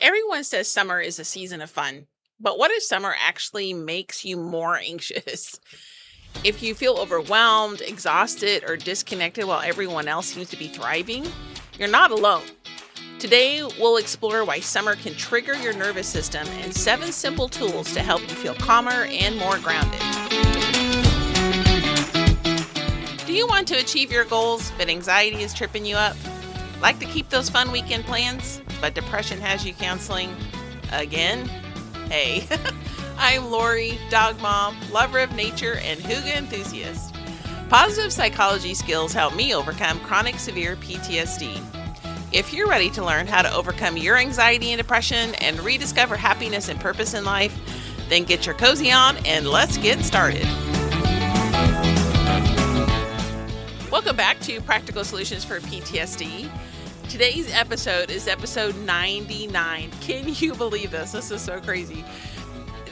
Everyone says summer is a season of fun, but what if summer actually makes you more anxious? If you feel overwhelmed, exhausted, or disconnected while everyone else seems to be thriving, you're not alone. Today, we'll explore why summer can trigger your nervous system and 7 simple tools to help you feel calmer and more grounded. Do you want to achieve your goals, but anxiety is tripping you up? Like to keep those fun weekend plans, but depression has you counseling again? Hey, I'm Lori, dog mom, lover of nature, and hygge enthusiast. Positive psychology skills help me overcome chronic severe PTSD. If you're ready to learn how to overcome your anxiety and depression and rediscover happiness and purpose in life, then get your cozy on and let's get started. Welcome back to Practical Solutions for PTSD. Today's episode is episode 99. Can you believe this? This is so crazy.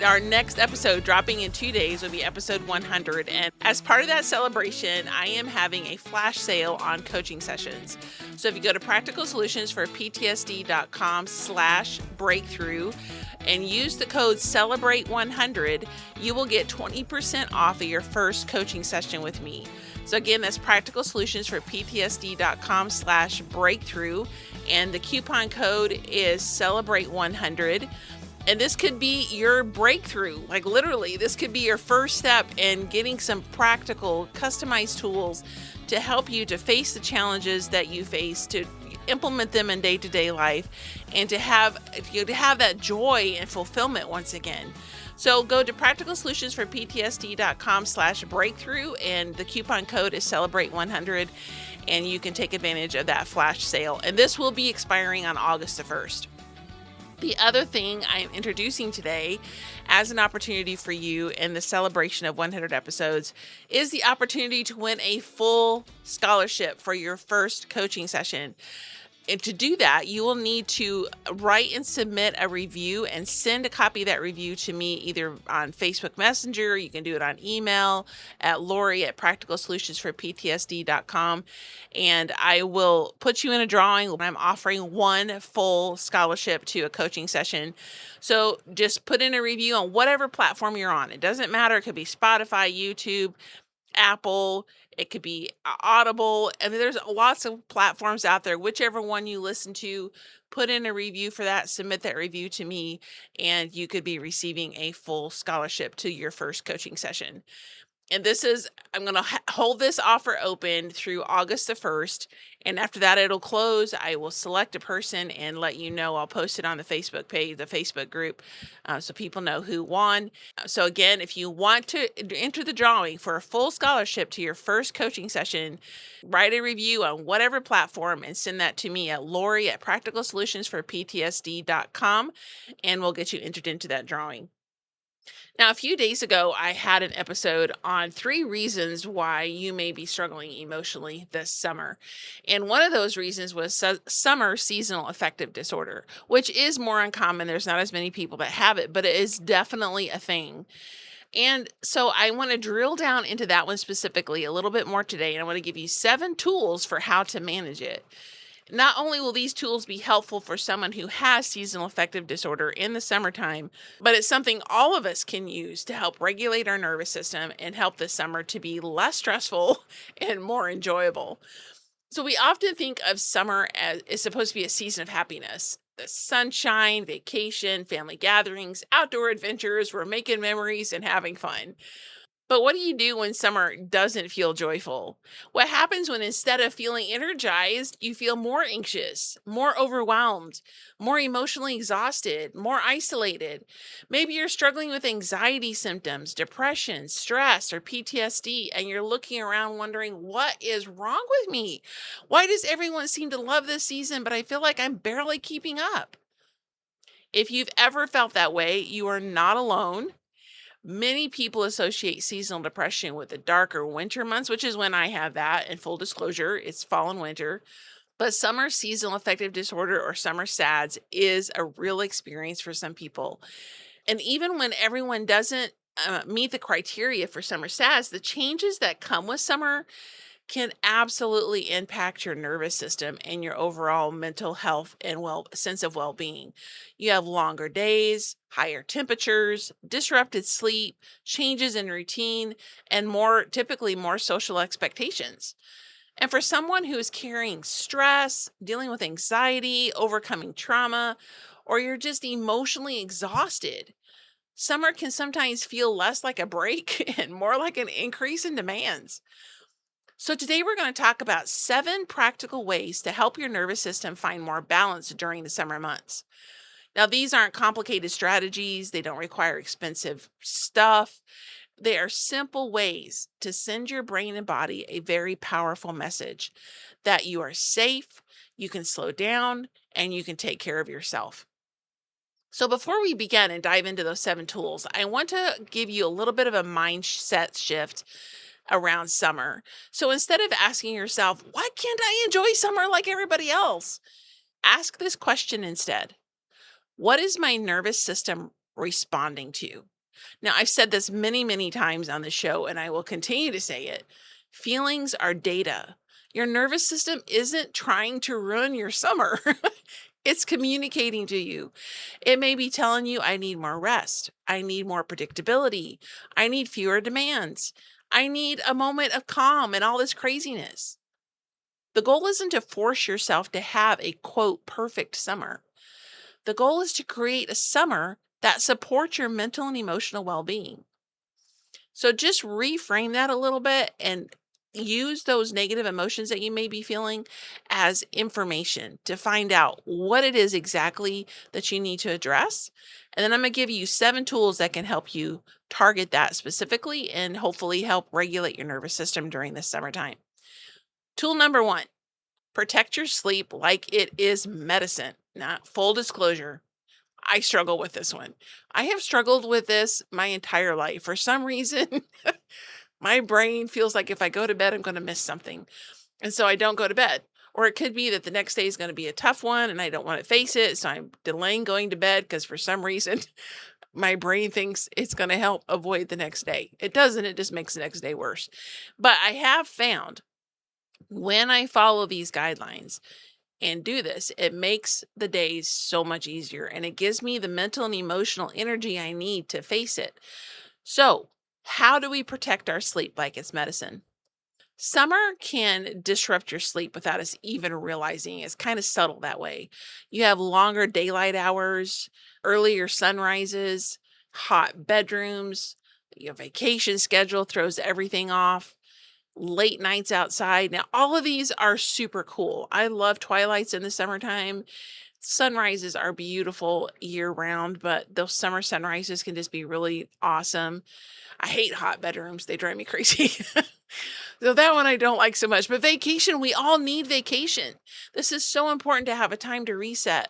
Our next episode, dropping in 2 days, will be episode 100. And as part of that celebration, I am having a flash sale on coaching sessions. So if you go to practicalsolutions4ptsd.com/breakthrough and use the code CELEBRATE100, you will get 20% off of your first coaching session with me. So again, that's practicalsolutions4ptsd.com/breakthrough. And the coupon code is CELEBRATE100. And this could be your breakthrough. Like literally, this could be your first step in getting some practical, customized tools to help you to face the challenges that you face, to implement them in day-to-day life, and to have that joy and fulfillment once again. So go to practicalsolutions4ptsd.com/breakthrough, and the coupon code is CELEBRATE100, and you can take advantage of that flash sale. And this will be expiring on August the 1st. The other thing I am introducing today as an opportunity for you in the celebration of 100 episodes is the opportunity to win a full scholarship for your first coaching session. And to do that, you will need to write and submit a review and send a copy of that review to me either on Facebook Messenger. You can do it on email at Lori@practicalsolutions4ptsd.com. And I will put you in a drawing. I'm offering one full scholarship to a coaching session. So just put in a review on whatever platform you're on. It doesn't matter. It could be Spotify, YouTube, Apple, it could be Audible. I mean, there's lots of platforms out there. Whichever one you listen to, put in a review for that, submit that review to me, and you could be receiving a full scholarship to your first coaching session. And I'm going to hold this offer open through August the 1st. And after that, it'll close. I will select a person and let you know. I'll post it on the Facebook page, the Facebook group, so people know who won. So again, if you want to enter the drawing for a full scholarship to your first coaching session, write a review on whatever platform and send that to me at Lori@practicalsolutions4ptsd.com, and we'll get you entered into that drawing. Now, a few days ago, I had an episode on 3 reasons why you may be struggling emotionally this summer. And one of those reasons was Summer Seasonal Affective Disorder, which is more uncommon. There's not as many people that have it, but it is definitely a thing. And so I want to drill down into that one specifically a little bit more today. And I want to give you 7 tools for how to manage it. Not only will these tools be helpful for someone who has seasonal affective disorder in the summertime, but it's something all of us can use to help regulate our nervous system and help the summer to be less stressful and more enjoyable. So we often think of summer as it's supposed to be a season of happiness. The sunshine, vacation, family gatherings, outdoor adventures, we're making memories and having fun. But what do you do when summer doesn't feel joyful? What happens when instead of feeling energized, you feel more anxious, more overwhelmed, more emotionally exhausted, more isolated? Maybe you're struggling with anxiety symptoms, depression, stress, or PTSD, and you're looking around wondering, what is wrong with me? Why does everyone seem to love this season, but I feel like I'm barely keeping up? If you've ever felt that way, you are not alone. Many people associate seasonal depression with the darker winter months, which is when I have that. And full disclosure, it's fall and winter. But summer seasonal affective disorder, or summer SADS, is a real experience for some people. And even when everyone doesn't meet the criteria for summer SADS, the changes that come with summer can absolutely impact your nervous system and your overall mental health and sense of well-being. You have longer days, higher temperatures, disrupted sleep, changes in routine, and typically more social expectations. And for someone who's carrying stress, dealing with anxiety, overcoming trauma, or you're just emotionally exhausted, summer can sometimes feel less like a break and more like an increase in demands. So, today we're going to talk about 7 practical ways to help your nervous system find more balance during the summer months. Now, these aren't complicated strategies, they don't require expensive stuff. They are simple ways to send your brain and body a very powerful message that you are safe, you can slow down, and you can take care of yourself. So, before we begin and dive into those 7 tools, I want to give you a little bit of a mindset shift around summer. So, instead of asking yourself, why can't I enjoy summer like everybody else? Ask this question instead: what is my nervous system responding to? Now, I've said this many, many times on the show, and I will continue to say it. Feelings are data. Your nervous system isn't trying to ruin your summer. It's communicating to you. It may be telling you, I need more rest. I need more predictability. I need fewer demands. I need a moment of calm and all this craziness. The goal isn't to force yourself to have a quote perfect summer. The goal is to create a summer that supports your mental and emotional well being. So just reframe that a little bit and use those negative emotions that you may be feeling as information to find out what it is exactly that you need to address. And then I'm going to give you 7 tools that can help you target that specifically and hopefully help regulate your nervous system during the summertime. Tool number 1: protect your sleep like it is medicine. Not full disclosure, I struggle with this one. I have struggled with this my entire life. For some reason, my brain feels like if I go to bed, I'm going to miss something. And so I don't go to bed. Or it could be that the next day is going to be a tough one and I don't want to face it. So I'm delaying going to bed because for some reason, my brain thinks it's going to help avoid the next day. It doesn't, it just makes the next day worse. But I have found when I follow these guidelines and do this, it makes the days so much easier and it gives me the mental and emotional energy I need to face it. So, how do we protect our sleep like it's medicine? Summer can disrupt your sleep without us even realizing. It's kind of subtle that way. You have longer daylight hours, earlier sunrises, hot bedrooms, your vacation schedule throws everything off, late nights outside. Now, all of these are super cool. I love twilights in the summertime. Sunrises are beautiful year round, but those summer sunrises can just be really awesome. I hate hot bedrooms, they drive me crazy. So that one I don't like so much. But vacation, we all need vacation. This is so important to have a time to reset.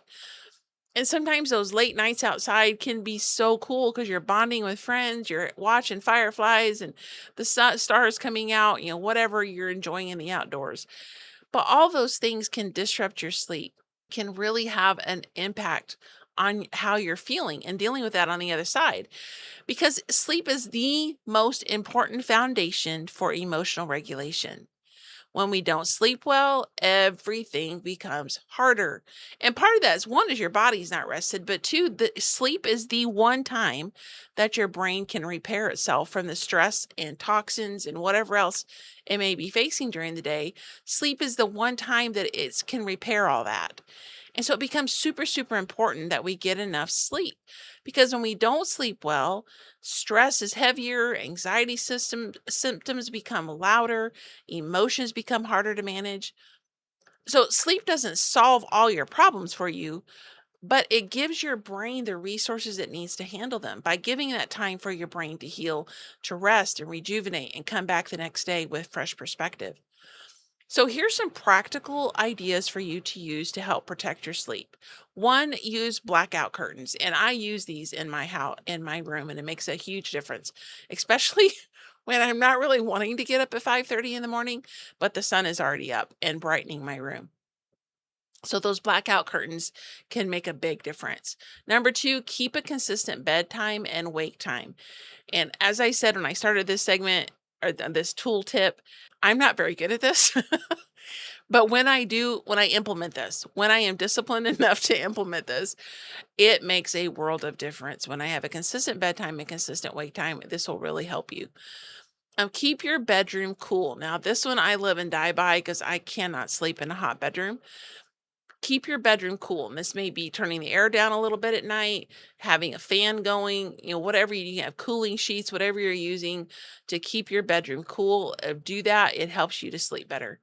And sometimes those late nights outside can be so cool because you're bonding with friends, you're watching fireflies and the stars coming out, whatever you're enjoying in the outdoors. But all those things can disrupt your sleep, can really have an impact on how you're feeling and dealing with that on the other side. Because sleep is the most important foundation for emotional regulation. When we don't sleep well, everything becomes harder. And part of that is one is your body's not rested, but two, the sleep is the one time that your brain can repair itself from the stress and toxins and whatever else it may be facing during the day. Sleep is the one time that it can repair all that. And so it becomes super, super important that we get enough sleep because when we don't sleep well, stress is heavier, anxiety system symptoms become louder, emotions become harder to manage. So, sleep doesn't solve all your problems for you, but it gives your brain the resources it needs to handle them by giving that time for your brain to heal, to rest and rejuvenate and come back the next day with fresh perspective. So, here's some practical ideas for you to use to help protect your sleep. One, use blackout curtains, and I use these in my house, in my room, and it makes a huge difference, especially when I'm not really wanting to get up at 5:30 in the morning, but the sun is already up and brightening my room. So those blackout curtains can make a big difference. Number 2, keep a consistent bedtime and wake time. And as I said when I started this segment, or this tool tip. I'm not very good at this. But when I implement this, when I am disciplined enough to implement this, it makes a world of difference. When I have a consistent bedtime and consistent wake time, this will really help you. Keep your bedroom cool. Now, this one I live and die by because I cannot sleep in a hot bedroom. Keep your bedroom cool. And this may be turning the air down a little bit at night, having a fan going, whatever you have, cooling sheets, whatever you're using to keep your bedroom cool. Do that. It helps you to sleep better.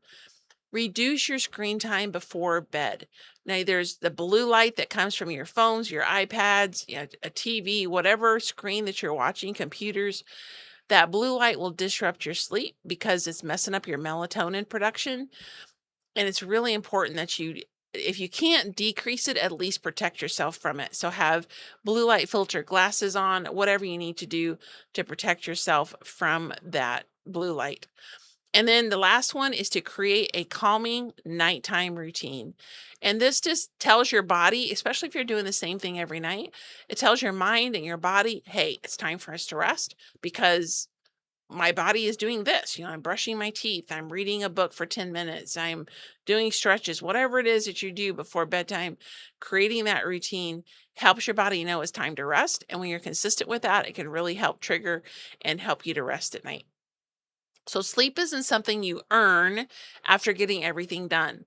Reduce your screen time before bed. Now, there's the blue light that comes from your phones, your iPads, a TV, whatever screen that you're watching, computers. That blue light will disrupt your sleep because it's messing up your melatonin production. And it's really important that if you can't decrease it, at least protect yourself from it. So have blue light filter glasses on, whatever you need to do to protect yourself from that blue light. And then the last one is to create a calming nighttime routine. And this just tells your body, especially if you're doing the same thing every night, it tells your mind and your body, hey, it's time for us to rest because my body is doing this. I'm brushing my teeth, I'm reading a book for 10 minutes, I'm doing stretches, whatever it is that you do before bedtime. Creating that routine helps your body know it's time to rest. And when you're consistent with that, it can really help trigger and help you to rest at night. So, sleep isn't something you earn after getting everything done.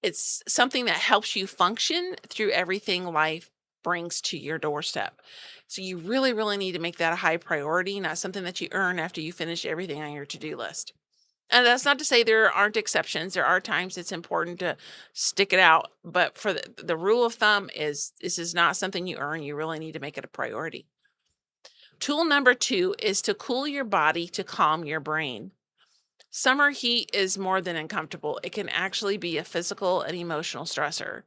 It's something that helps you function through everything life brings to your doorstep. So, you really, really need to make that a high priority, not something that you earn after you finish everything on your to do list. And that's not to say there aren't exceptions. There are times it's important to stick it out. But for the rule of thumb is this is not something you earn. You really need to make it a priority. Tool number two is to cool your body to calm your brain. Summer heat is more than uncomfortable. It can actually be a physical and emotional stressor.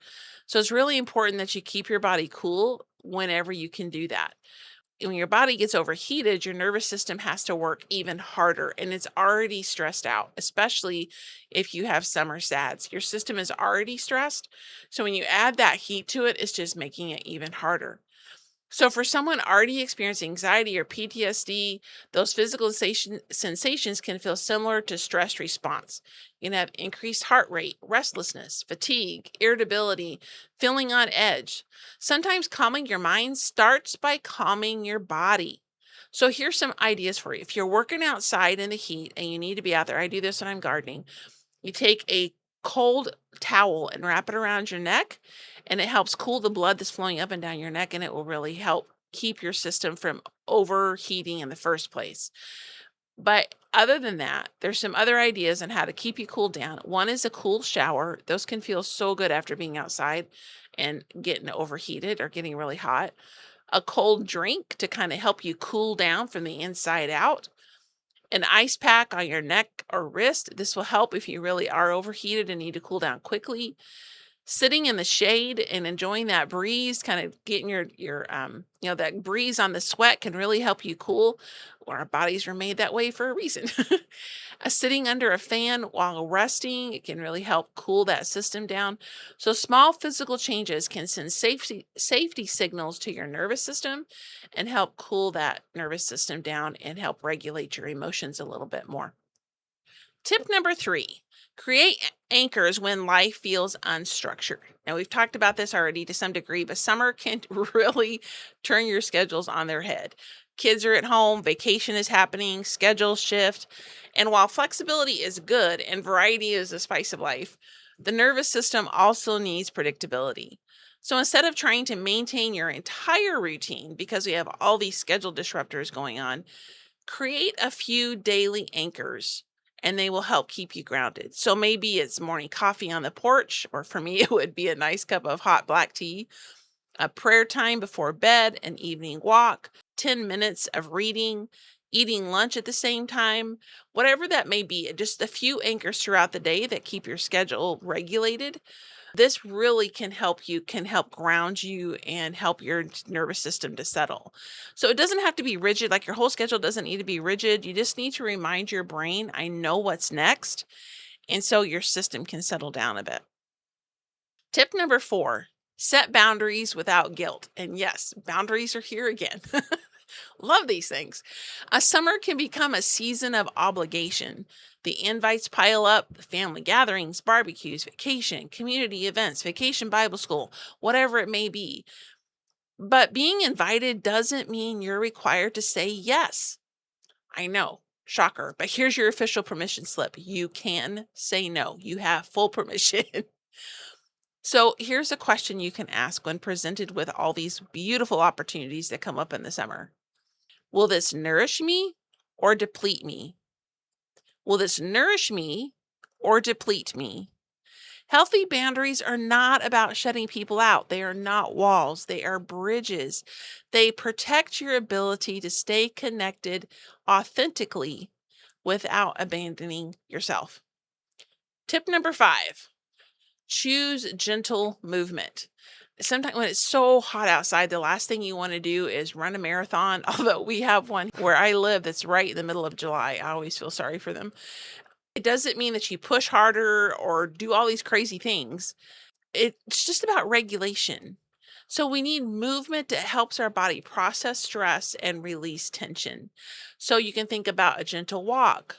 So it's really important that you keep your body cool whenever you can do that. When your body gets overheated, your nervous system has to work even harder and it's already stressed out, especially if you have summer SADS. Your system is already stressed. So when you add that heat to it, it's just making it even harder. So, for someone already experiencing anxiety or PTSD, those physical sensations can feel similar to stress response. You can have increased heart rate, restlessness, fatigue, irritability, feeling on edge. Sometimes calming your mind starts by calming your body. So, here's some ideas for you. If you're working outside in the heat and you need to be out there, I do this when I'm gardening. You take a cold towel and wrap it around your neck, and it helps cool the blood that's flowing up and down your neck, and it will really help keep your system from overheating in the first place. But other than that, there's some other ideas on how to keep you cool down. One is a cool shower. Those can feel so good after being outside and getting overheated or getting really hot. A cold drink to kind of help you cool down from the inside out. An ice pack on your neck or wrist. This will help if you really are overheated and need to cool down quickly. Sitting in the shade and enjoying that breeze, kind of getting that breeze on the sweat can really help you cool. Or our bodies were made that way for a reason. Sitting under a fan while resting, it can really help cool that system down. So small physical changes can send safety signals to your nervous system and help cool that nervous system down and help regulate your emotions a little bit more. Tip number three, create anchors when life feels unstructured. Now, we've talked about this already to some degree, but summer can really turn your schedules on their head. Kids are at home, vacation is happening, schedules shift. And while flexibility is good and variety is the spice of life, the nervous system also needs predictability. So instead of trying to maintain your entire routine because we have all these schedule disruptors going on, create a few daily anchors and they will help keep you grounded. So maybe it's morning coffee on the porch, or for me, it would be a nice cup of hot black tea, a prayer time before bed, an evening walk, 10 minutes of reading, eating lunch at the same time, whatever that may be, just a few anchors throughout the day that keep your schedule regulated. This really can help ground you and help your nervous system to settle. So it doesn't have to be rigid, like your whole schedule doesn't need to be rigid. You just need to remind your brain, I know what's next. And so your system can settle down a bit. Tip number four, set boundaries without guilt. And yes, boundaries are here again. Love these things. A summer can become a season of obligation. The invites pile up, family gatherings, barbecues, vacation, community events, vacation Bible school, whatever it may be. But being invited doesn't mean you're required to say yes. I know, shocker, but here's your official permission slip. You can say no. You have full permission. So here's a question you can ask when presented with all these beautiful opportunities that come up in the summer. Will this nourish me or deplete me? Will this nourish me or deplete me? Healthy boundaries are not about shutting people out. They are not walls, they are bridges. They protect your ability to stay connected authentically without abandoning yourself. Tip number 5, choose gentle movement. Sometimes when it's so hot outside, the last thing you want to do is run a marathon. Although we have one where I live that's right in the middle of July. I always feel sorry for them. It doesn't mean that you push harder or do all these crazy things. It's just about regulation. So we need movement that helps our body process stress and release tension. So you can think about a gentle walk,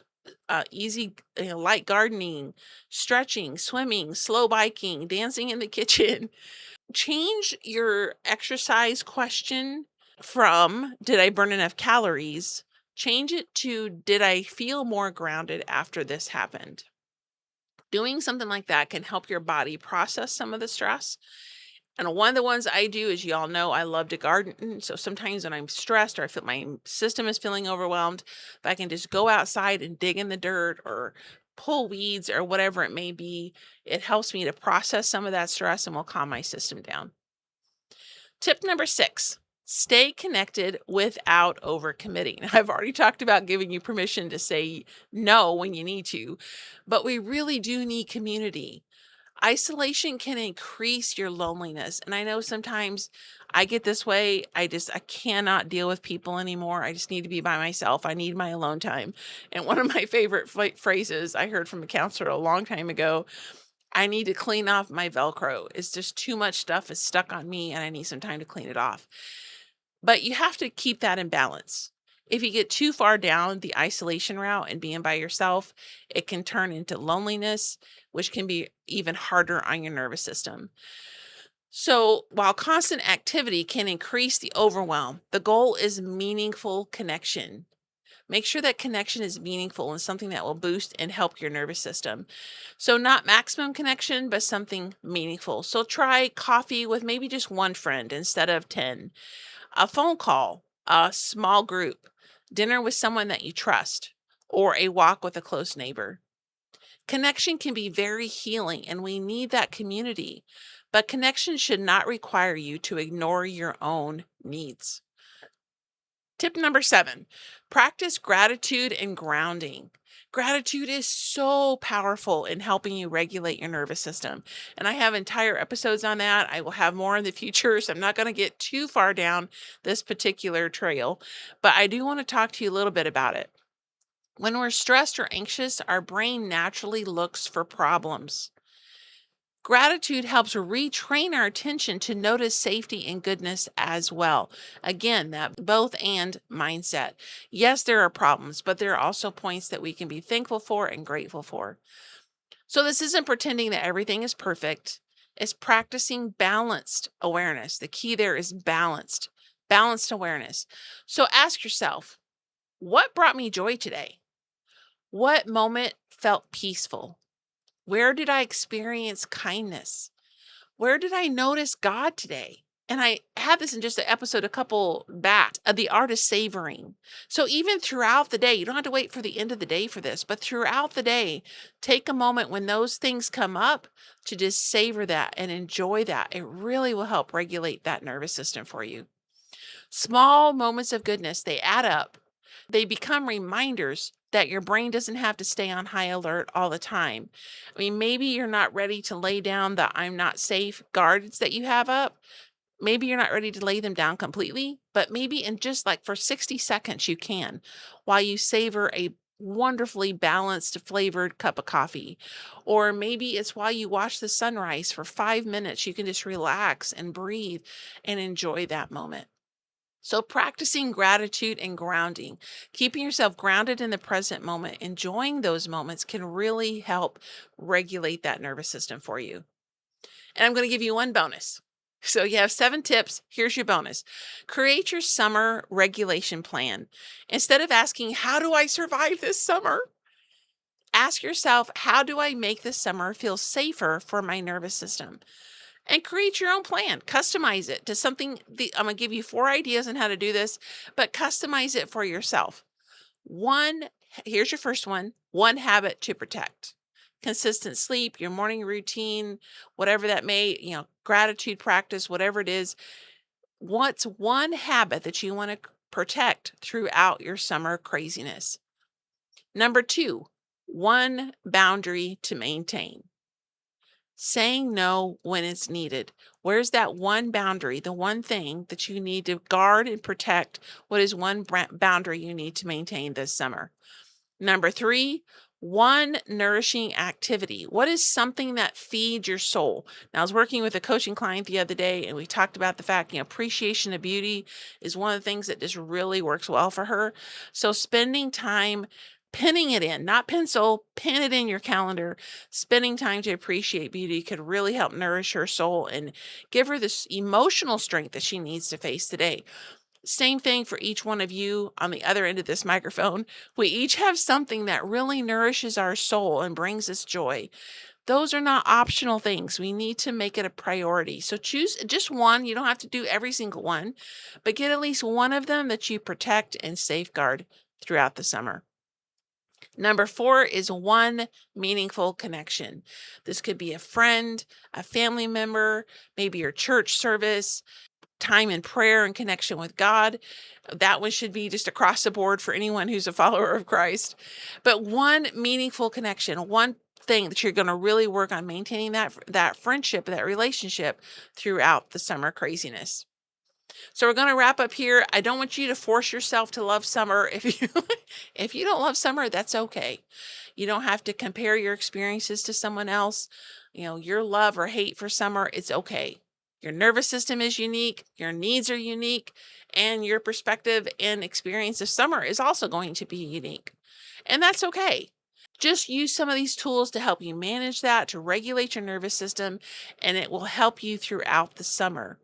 easy, light gardening, stretching, swimming, slow biking, dancing in the kitchen. Change your exercise question from did I burn enough calories? Change it to did I feel more grounded after this happened? Doing something like that can help your body process some of the stress. And one of the ones I do, as you all know, I love to garden. So sometimes when I'm stressed or I feel my system is feeling overwhelmed, if I can just go outside and dig in the dirt or pull weeds or whatever it may be, it helps me to process some of that stress and will calm my system down. Tip number 6, stay connected without overcommitting. I've already talked about giving you permission to say no when you need to, but we really do need community. Isolation can increase your loneliness. And I know sometimes I get this way. I cannot deal with people anymore. I just need to be by myself. I need my alone time. And one of my favorite phrases I heard from a counselor a long time ago, I need to clean off my Velcro. It's just too much stuff is stuck on me and I need some time to clean it off. But you have to keep that in balance. If you get too far down the isolation route and being by yourself, it can turn into loneliness, which can be even harder on your nervous system. So, while constant activity can increase the overwhelm, the goal is meaningful connection. Make sure that connection is meaningful and something that will boost and help your nervous system. So, not maximum connection, but something meaningful. So, try coffee with maybe just one friend instead of 10, a phone call, a small group, dinner with someone that you trust, or a walk with a close neighbor. Connection can be very healing, and we need that community. But connection should not require you to ignore your own needs. Tip number 7, practice gratitude and grounding. Gratitude is so powerful in helping you regulate your nervous system. And I have entire episodes on that. I will have more in the future. So I'm not going to get too far down this particular trail, but I do want to talk to you a little bit about it. When we're stressed or anxious, our brain naturally looks for problems. Gratitude helps retrain our attention to notice safety and goodness as well. Again, that both and mindset. Yes, there are problems, but there are also points that we can be thankful for and grateful for. So, this isn't pretending that everything is perfect, it's practicing balanced awareness. The key there is balanced awareness. So, ask yourself, what brought me joy today? What moment felt peaceful? Where did I experience kindness? Where did I notice God today? And I had this in just an episode a couple back of the art of savoring. So even throughout the day, you don't have to wait for the end of the day for this, but throughout the day, take a moment when those things come up to just savor that and enjoy that. It really will help regulate that nervous system for you. Small moments of goodness, they add up. They become reminders that your brain doesn't have to stay on high alert all the time. I mean, maybe you're not ready to lay down the I'm not safe guards that you have up. Maybe you're not ready to lay them down completely, but maybe in just like for 60 seconds you can while you savor a wonderfully balanced flavored cup of coffee. Or maybe it's while you watch the sunrise for 5 minutes, you can just relax and breathe and enjoy that moment. So, practicing gratitude and grounding, keeping yourself grounded in the present moment, enjoying those moments can really help regulate that nervous system for you. And I'm going to give you one bonus. So, you have 7 tips. Here's your bonus: create your summer regulation plan. Instead of asking, how do I survive this summer? Ask yourself, how do I make this summer feel safer for my nervous system? And create your own plan. Customize it to something. I'm going to give you 4 ideas on how to do this, but customize it for yourself. One, here's your first one: one habit to protect. Consistent sleep, your morning routine, whatever that may, gratitude practice, whatever it is. What's one habit that you want to protect throughout your summer craziness? Number 2, one boundary to maintain. Saying no when it's needed. Where's that one boundary, the one thing that you need to guard and protect? What is one boundary you need to maintain this summer? Number 3, one nourishing activity. What is something that feeds your soul? Now, I was working with a coaching client the other day, and we talked about the fact, appreciation of beauty is one of the things that just really works well for her. So, spending time pinning it in, not pencil, pin it in your calendar. Spending time to appreciate beauty could really help nourish her soul and give her this emotional strength that she needs to face today. Same thing for each one of you on the other end of this microphone. We each have something that really nourishes our soul and brings us joy. Those are not optional things. We need to make it a priority. So choose just one. You don't have to do every single one, but get at least one of them that you protect and safeguard throughout the summer. Number 4 is one meaningful connection. This could be a friend, a family member, maybe your church service, time in prayer and connection with God. That one should be just across the board for anyone who's a follower of Christ. But one meaningful connection, one thing that you're going to really work on maintaining that friendship, that relationship throughout the summer craziness. So we're going to wrap up here. I don't want you to force yourself to love summer. If you if you don't love summer, that's okay. You don't have to compare your experiences to someone else. Your love or hate for summer, it's okay. Your nervous system is unique, your needs are unique, and your perspective and experience of summer is also going to be unique. And that's okay. Just use some of these tools to help you manage that, to regulate your nervous system, and it will help you throughout the summer.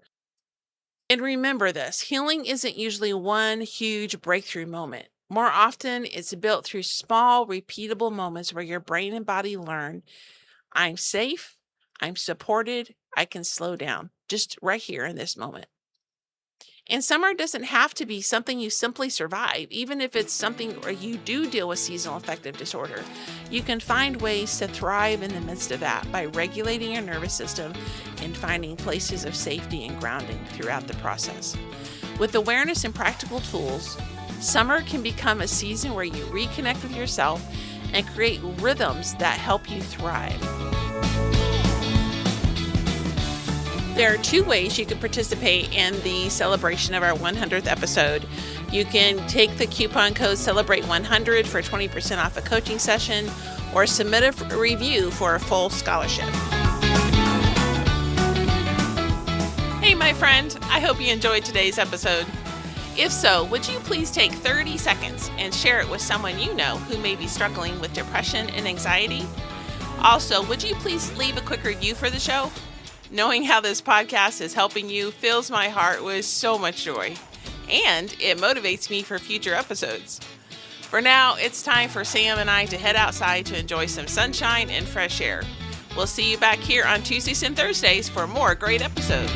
And remember this: healing isn't usually one huge breakthrough moment. More often, it's built through small, repeatable moments where your brain and body learn, I'm safe, I'm supported, I can slow down just right here in this moment. And summer doesn't have to be something you simply survive, even if it's something where you do deal with seasonal affective disorder. You can find ways to thrive in the midst of that by regulating your nervous system and finding places of safety and grounding throughout the process. With awareness and practical tools, summer can become a season where you reconnect with yourself and create rhythms that help you thrive. There are 2 ways you can participate in the celebration of our 100th episode. You can take the coupon code CELEBRATE100 for 20% off a coaching session, or submit a review for a full scholarship. Hey, my friend, I hope you enjoyed today's episode. If so, would you please take 30 seconds and share it with someone you know who may be struggling with depression and anxiety? Also, would you please leave a quick review for the show? Knowing how this podcast is helping you fills my heart with so much joy, and it motivates me for future episodes. For now, it's time for Sam and I to head outside to enjoy some sunshine and fresh air. We'll see you back here on Tuesdays and Thursdays for more great episodes.